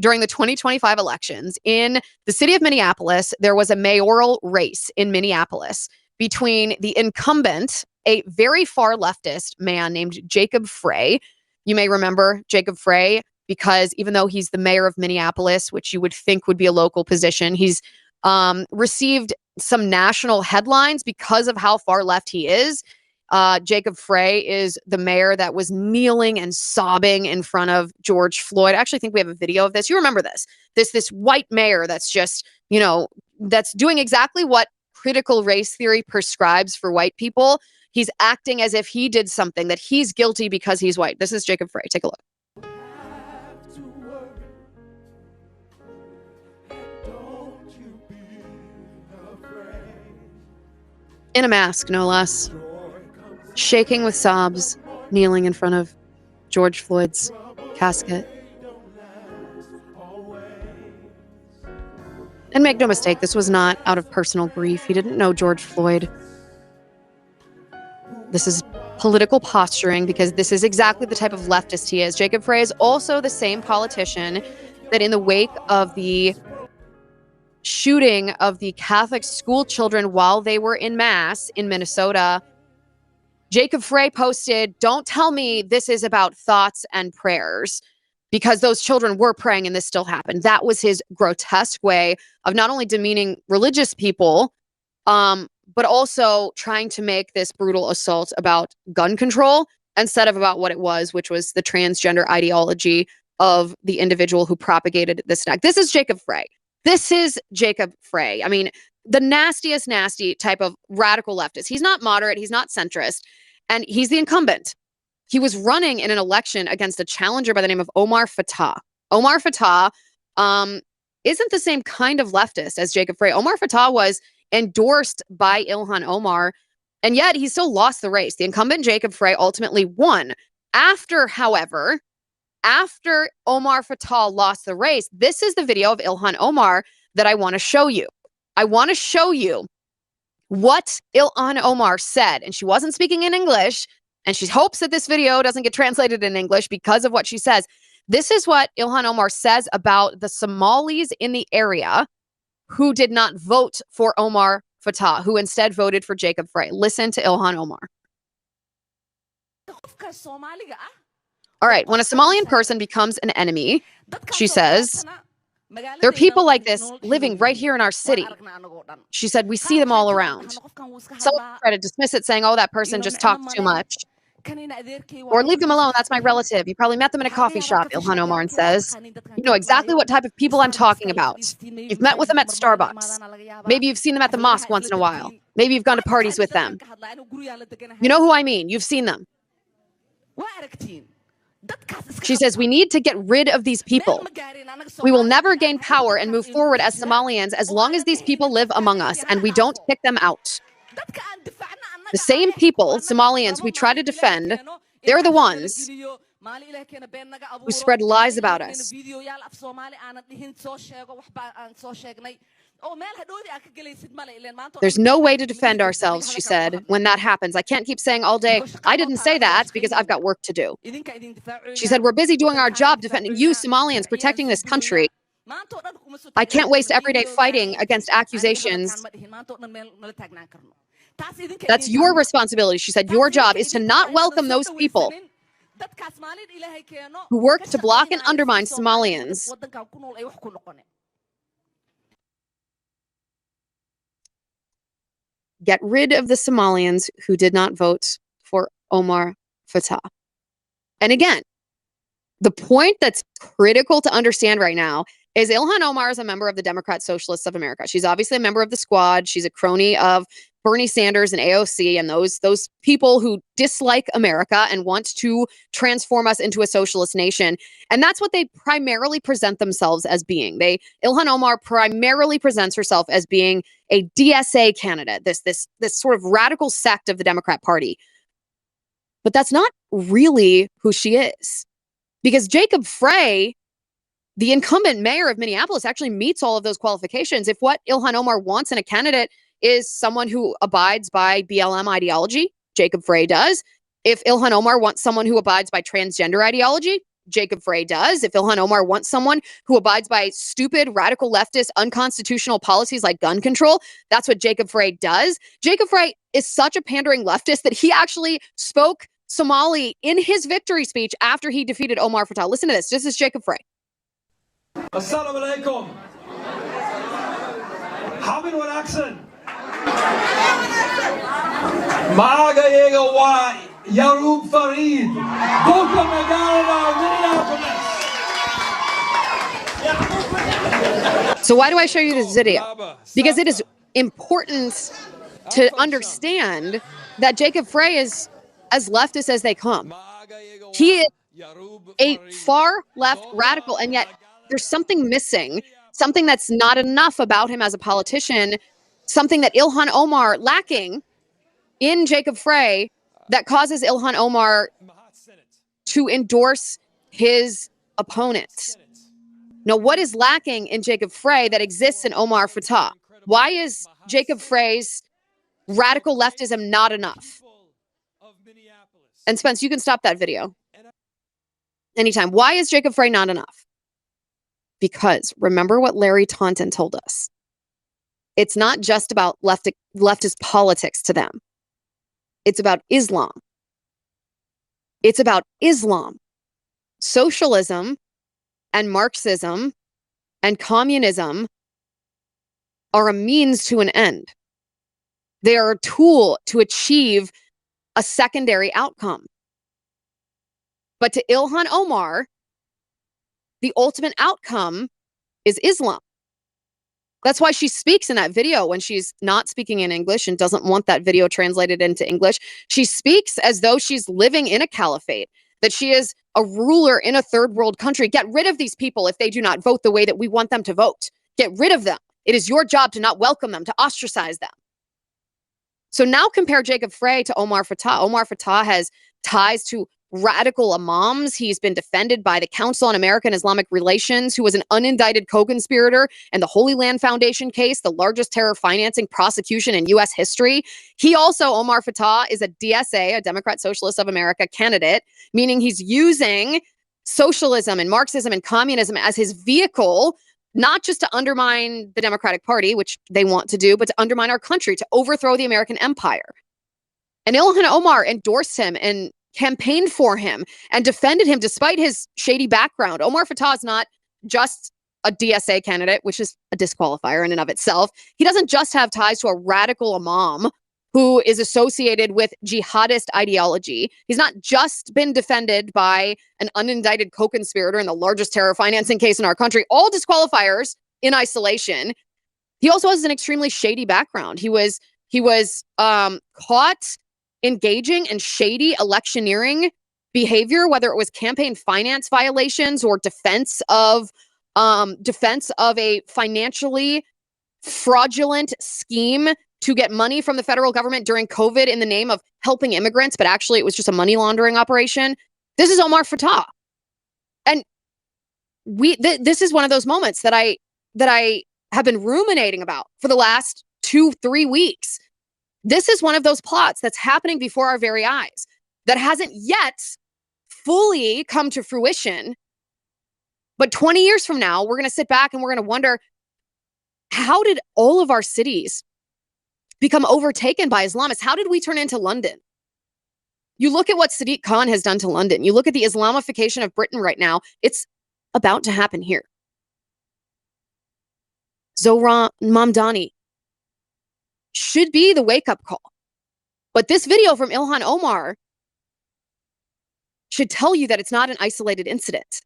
during the 2025 elections in the city of Minneapolis, there was a mayoral race in Minneapolis between the incumbent, a very far leftist man named Jacob Frey. You may remember Jacob Frey because even though he's the mayor of Minneapolis, which you would think would be a local position, he's received some national headlines because of how far left he is. Jacob Frey is the mayor that was kneeling and sobbing in front of George Floyd. I actually think we have a video of this. You remember this white mayor that's just, that's doing exactly what critical race theory prescribes for white people. He's acting as if he did something, that he's guilty because he's white. This is Jacob Frey. Take a look. In a mask, no less. Shaking with sobs, kneeling in front of George Floyd's casket. And make no mistake, this was not out of personal grief. He didn't know George Floyd. This is political posturing because this is exactly the type of leftist he is. Jacob Frey is also the same politician that in the wake of the shooting of the Catholic school children while they were in mass in Minnesota, Jacob Frey posted, "Don't tell me this is about thoughts and prayers," because those children were praying and this still happened. That was his grotesque way of not only demeaning religious people, but also trying to make this brutal assault about gun control instead of about what it was, which was the transgender ideology of the individual who propagated this attack. This is Jacob Frey. This is Jacob Frey. I mean, the nastiest, nasty type of radical leftist. He's not moderate. He's not centrist. And he's the incumbent. He was running in an election against a challenger by the name of Omar Fateh. Omar Fateh isn't the same kind of leftist as Jacob Frey. Omar Fateh was endorsed by Ilhan Omar, and yet he still lost the race. The incumbent Jacob Frey ultimately won. However, after Omar Fateh lost the race, this is the video of Ilhan Omar that I want to show you. I want to show you what Ilhan Omar said, and she wasn't speaking in English, and she hopes that this video doesn't get translated in English because of what she says. This is what Ilhan Omar says about the Somalis in the area who did not vote for Omar Fateh, who instead voted for Jacob Frey. Listen to Ilhan Omar. All right, when a Somalian person becomes an enemy, she says, there are people like this living right here in our city. She said, we see them all around. Some try to dismiss it, saying, oh, that person just talks too much. Or leave them alone, that's my relative. You probably met them in a coffee shop, Ilhan Omar says. You know exactly what type of people I'm talking about. You've met with them at Starbucks. Maybe you've seen them at the mosque once in a while. Maybe you've gone to parties with them. You know who I mean. You've seen them. She says, we need to get rid of these people. We will never gain power and move forward as Somalians as long as these people live among us and we don't kick them out. The same people, Somalians, we try to defend, they're the ones who spread lies about us. There's no way to defend ourselves, she said, when that happens. I can't keep saying all day, I didn't say that because I've got work to do. She said, we're busy doing our job defending you, Somalians, protecting this country. I can't waste every day fighting against accusations. That's your responsibility, she said. Your job is to not welcome those people who work to block and undermine Somalians. Get rid of the Somalians who did not vote for Omar Fateh. And again, the point that's critical to understand right now is Ilhan Omar is a member of the Democrat Socialists of America. She's obviously a member of the Squad. She's a crony of Bernie Sanders and AOC and those people who dislike America and want to transform us into a socialist nation. And that's what they primarily present themselves as being. Ilhan Omar primarily presents herself as being a DSA candidate, this sort of radical sect of the Democrat Party. But that's not really who she is. Because Jacob Frey, the incumbent mayor of Minneapolis, actually meets all of those qualifications. If what Ilhan Omar wants in a candidate is someone who abides by BLM ideology, Jacob Frey does. If Ilhan Omar wants someone who abides by transgender ideology, Jacob Frey does. If Ilhan Omar wants someone who abides by stupid, radical leftist, unconstitutional policies like gun control, that's what Jacob Frey does. Jacob Frey is such a pandering leftist that he actually spoke Somali in his victory speech after he defeated Omar Fateh. Listen to this. This is Jacob Frey. Assalamu alaikum. Habin wal accent. Magayega wa Yarub Farid. Boca Magala, Minneapolis. So why do I show you this video? Because it is important to understand that Jacob Frey is as leftist as they come. He is a far left radical, and yet there's something missing, something that's not enough about him as a politician, something that Ilhan Omar lacking in Jacob Frey that causes Ilhan Omar to endorse his opponent. Now, what is lacking in Jacob Frey that exists in Omar Fateh? Why is Jacob Frey's radical leftism not enough? And Spence, you can stop that video anytime. Why is Jacob Frey not enough? Because remember what Larry Taunton told us. It's not just about leftist politics to them. It's about Islam. It's about Islam. Socialism and Marxism and communism are a means to an end. They are a tool to achieve a secondary outcome. But to Ilhan Omar, the ultimate outcome is Islam. That's why she speaks in that video when she's not speaking in English and doesn't want that video translated into English. She speaks as though she's living in a caliphate, that she is a ruler in a third world country. Get rid of these people if they do not vote the way that we want them to vote. Get rid of them. It is your job to not welcome them, to ostracize them. So now compare Jacob Frey to Omar Fateh. Omar Fateh has ties to radical imams. He's been defended by the Council on American Islamic Relations, who was an unindicted co-conspirator in the Holy Land Foundation case, the largest terror financing prosecution in U.S. history. He also, Omar Fateh, is a DSA, a Democrat Socialist of America candidate, meaning he's using socialism and Marxism and communism as his vehicle, not just to undermine the Democratic Party, which they want to do, but to undermine our country, to overthrow the American empire. And Ilhan Omar endorsed him and campaigned for him and defended him despite his shady background. Omar Fateh is not just a DSA candidate, which is a disqualifier in and of itself. He doesn't just have ties to a radical imam who is associated with jihadist ideology. He's not just been defended by an unindicted co-conspirator in the largest terror financing case in our country, all disqualifiers in isolation. He also has an extremely shady background. He was caught engaging in shady electioneering behavior, whether it was campaign finance violations or defense of a financially fraudulent scheme to get money from the federal government during COVID in the name of helping immigrants, but actually it was just a money laundering operation. This is Omar Fateh. And this is one of those moments that I have been ruminating about for the last 2-3 weeks. This is one of those plots that's happening before our very eyes that hasn't yet fully come to fruition. But 20 years from now, we're going to sit back and we're going to wonder, how did all of our cities become overtaken by Islamists? How did we turn into London? You look at what Sadiq Khan has done to London. You look at the Islamification of Britain right now. It's about to happen here. Zohran Mamdani should be the wake-up call. But this video from Ilhan Omar should tell you that it's not an isolated incident.